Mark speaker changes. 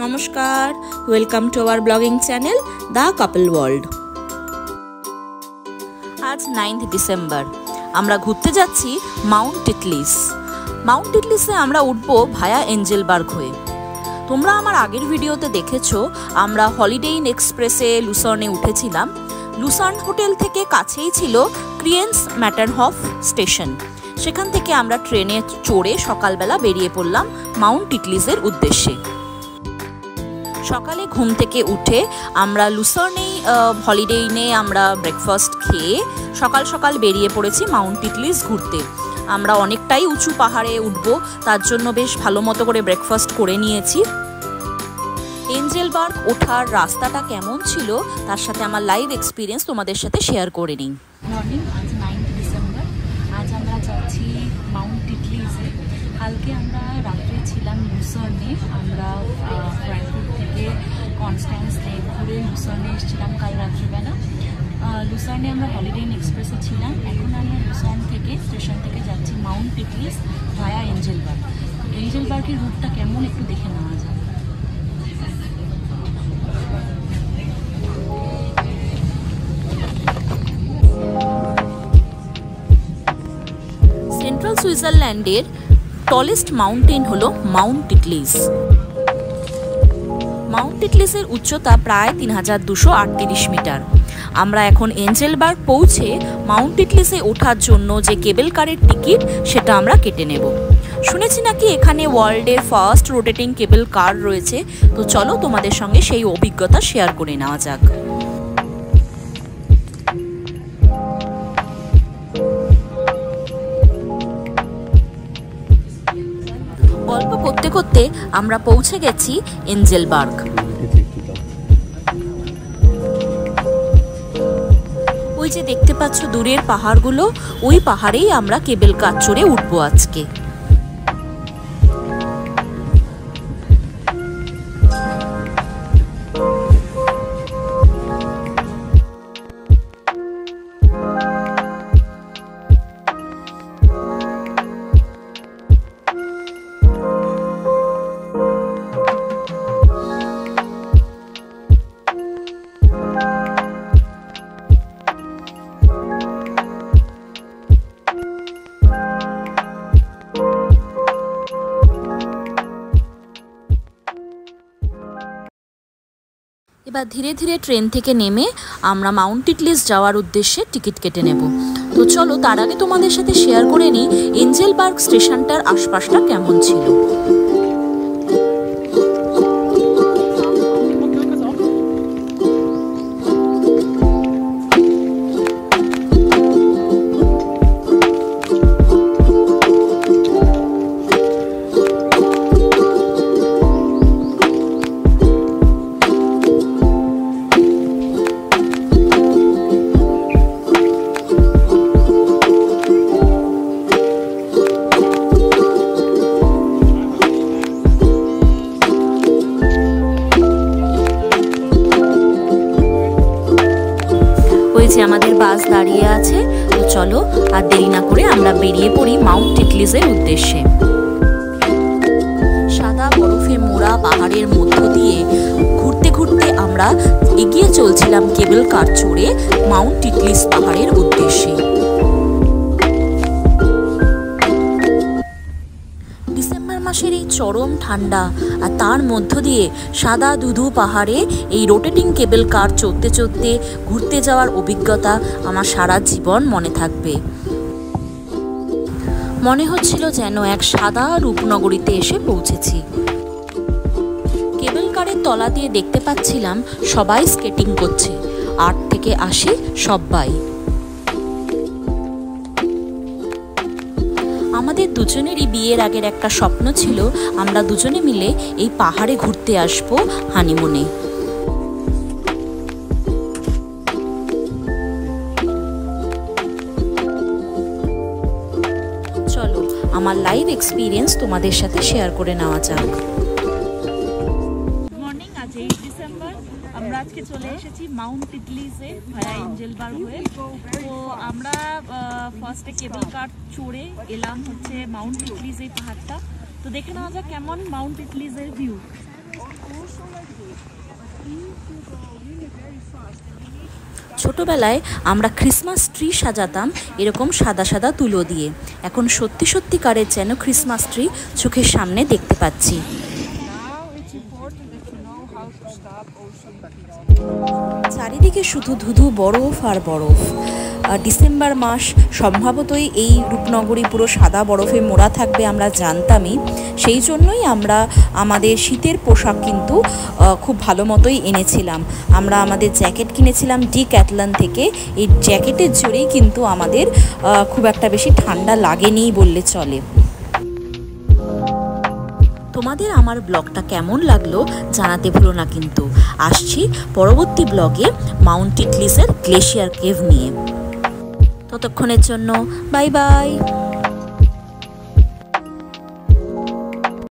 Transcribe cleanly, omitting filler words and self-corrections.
Speaker 1: নমস্কার, welcome to our blogging channel the couple world. আজ 9th December. আমরা ঘুরতে যাচ্ছি মাউন্ট টিটলিস। মাউন্ট টিটলিসে আমরা উঠবো ভায়া এঞ্জেলবার্গ হয়ে। তোমরা আমার আগের ভিডিওতে দেখেছো আমরা হলিডে ইন এক্সপ্রেসে লুসার্নে উঠেছিলাম। লুসার্ন হোটেল থেকে কাছেই ছিল ক্রিয়েন্স ম্যাটারহফ স্টেশন। সেখান থেকে আমরা ট্রেনে চড়ে সকালবেলা বেরিয়ে পড়লাম মাউন্ট টিটলিসের উদ্দেশ্যে। সকালে ঘুম থেকে উঠে আমরা লুসার্নেই হলিডে ইনে আমরা ব্রেকফাস্ট খেয়ে সকাল সকাল বেরিয়ে পড়েছি মাউন্ট টিটলিস ঘুরতে। আমরা অনেকটাই উঁচু পাহাড়ে উঠব, তার জন্য বেশ ভালো মতো করে ব্রেকফাস্ট করে নিয়েছি। এঞ্জেলবার্গ ওঠার রাস্তাটা কেমন ছিল তার সাথে আমার লাইভ এক্সপিরিয়েন্স তোমাদের সাথে শেয়ার করে নিই।
Speaker 2: মর্নিং, আজ 9th ডিসেম্বর। আজ আমরা যাচ্ছি মাউন্ট টিটলিসে। কালকে আমরা রাত্রে ছিলাম লুসার্নে। আমরা ফ্র্যাঙ্কফুর্ট থেকে কনস্ট্যান্স লেক ঘুরে লুসার্নে এসেছিলাম কাল রাত্রিবেলা। লুসার্নে আমরা হলিডে ইন এক্সপ্রেসে ছিলাম। এখন আমরা লুসার্ন থেকে স্টেশন থেকে যাচ্ছি মাউন্ট টিটলিস ভায়া এঞ্জেলবার্গ। এঞ্জেলবার্গের রুটটা কেমন একটু দেখে নেওয়া যায়।
Speaker 1: সেন্ট্রাল সুইজারল্যান্ডের টলেস্ট মাউন্টেন হলো মাউন্ট টিটলিস। মাউন্ট টিটলিসের উচ্চতা প্রায় 3238 মিটার। আমরা এখন এঞ্জেলবার্গ পৌঁছে মাউন্ট টিটলিসে ওঠার জন্য যে কেবল কারের টিকিট সেটা আমরা কেটে নেব। শুনেছি নাকি এখানে ওয়ার্ল্ডের ফার্স্ট রোটেটিং কেবল কার রয়েছে, তো চলো তোমাদের সঙ্গে সেই অভিজ্ঞতা শেয়ার করে নেওয়া যাক। গল্প করতে করতে আমরা পৌঁছে গেছি এঞ্জেলবার্গ। ওই যে দেখতে পাচ্ছ দূরের পাহাড়গুলো, ওই পাহাড়েই আমরা কেবল কার চড়ে উঠবো আজকে। এবার ধীরে ধীরে ট্রেন থেকে নেমে আমরা মাউন্ট টিটলিস যাওয়ার উদ্দেশ্যে টিকিট কেটে নেব। তো চলো তার আগে তোমাদের সাথে শেয়ার করে নিই এঞ্জেলবার্গ স্টেশনটার আশপাশটা কেমন ছিল। আমাদের বাস দাঁড়িয়ে আছে, তো চলো আর দেরি না করে আমরা বেরিয়ে পড়ি মাউন্ট টিটলিসের উদ্দেশ্যে। সাদা বরফে মোড়া পাহাড়ের মধ্য দিয়ে ঘুরতে ঘুরতে আমরা এগিয়ে চলছিলাম কেবল কার চড়ে মাউন্ট টিটলিস পাহাড়ের উদ্দেশ্যে। ডিসেম্বর মাসের এই চরম ঠান্ডা আর তার মধ্য দিয়ে সাদা ধুধু পাহাড়ে এই রোটেটিং কেবল কার চড়তে চড়তে ঘুরতে যাওয়ার অভিজ্ঞতা আমার সারা জীবন মনে থাকবে। মনে হচ্ছিল যেন এক সাদা রূপনগরীতে এসে পৌঁছেছি। কেবল কারের তলা দিয়ে দেখতে পাচ্ছিলাম সবাই স্কেটিং করছে, 8 থেকে 80 সবাই। আমাদের দুজনেরই বিয়ের আগের একটা স্বপ্ন ছিল আমরা দুজনে মিলে এই পাহাড়ে ঘুরতে আসবো হানিমুনে। চলো আমার লাইভ এক্সপিরিয়েন্স তোমাদের সাথে শেয়ার করে নেওয়া যাক।
Speaker 2: মর্নিং, আজ 8 ডিসেম্বর। আমরা আজকে চলে এসেছি মাউন্ট টিটলিসে ভায়া এঞ্জেলবার্গ হয়ে। তো আমরা ফার্স্টে কেবল কার চড়ে এলাম হচ্ছে মাউন্ট টিটলিস এই পাহাড়টা। তো দেখে নেওয়া যাক কেমন মাউন্ট টিটলিসের ভিউ।
Speaker 1: ছোটবেলায় আমরা ক্রিসমাস ট্রি সাজাতাম এরকম সাদা সাদা তুলো দিয়ে। এখন সত্যি সত্যিকারের যেন ক্রিসমাস ট্রি চোখের সামনে দেখতে পাচ্ছি। চারিদিকে শুধু ধুধু বরফ আর বরফ। ডিসেম্বর মাস সম্ভবতই এই রূপনগরী পুরো সাদা বরফে মোড়া থাকবে আমরা জানতামই। সেই জন্যই আমরা আমাদের শীতের পোশাক কিন্তু খুব ভালো মতোই এনেছিলাম। আমরা আমাদের জ্যাকেট কিনেছিলাম ডিক্যাথলন থেকে। এই জ্যাকেটের জোরেই কিন্তু আমাদের খুব একটা বেশি ঠান্ডা লাগেনি বললে চলে। তোমাদের আমার ব্লগটা কেমন লাগলো জানাতে ভুলো না কিন্তু। আসছি পরবর্তী ব্লগে মাউন্ট টিটলিসের গ্লেশিয়ার কেভ নিয়ে। ততক্ষণের জন্য বাই বাই।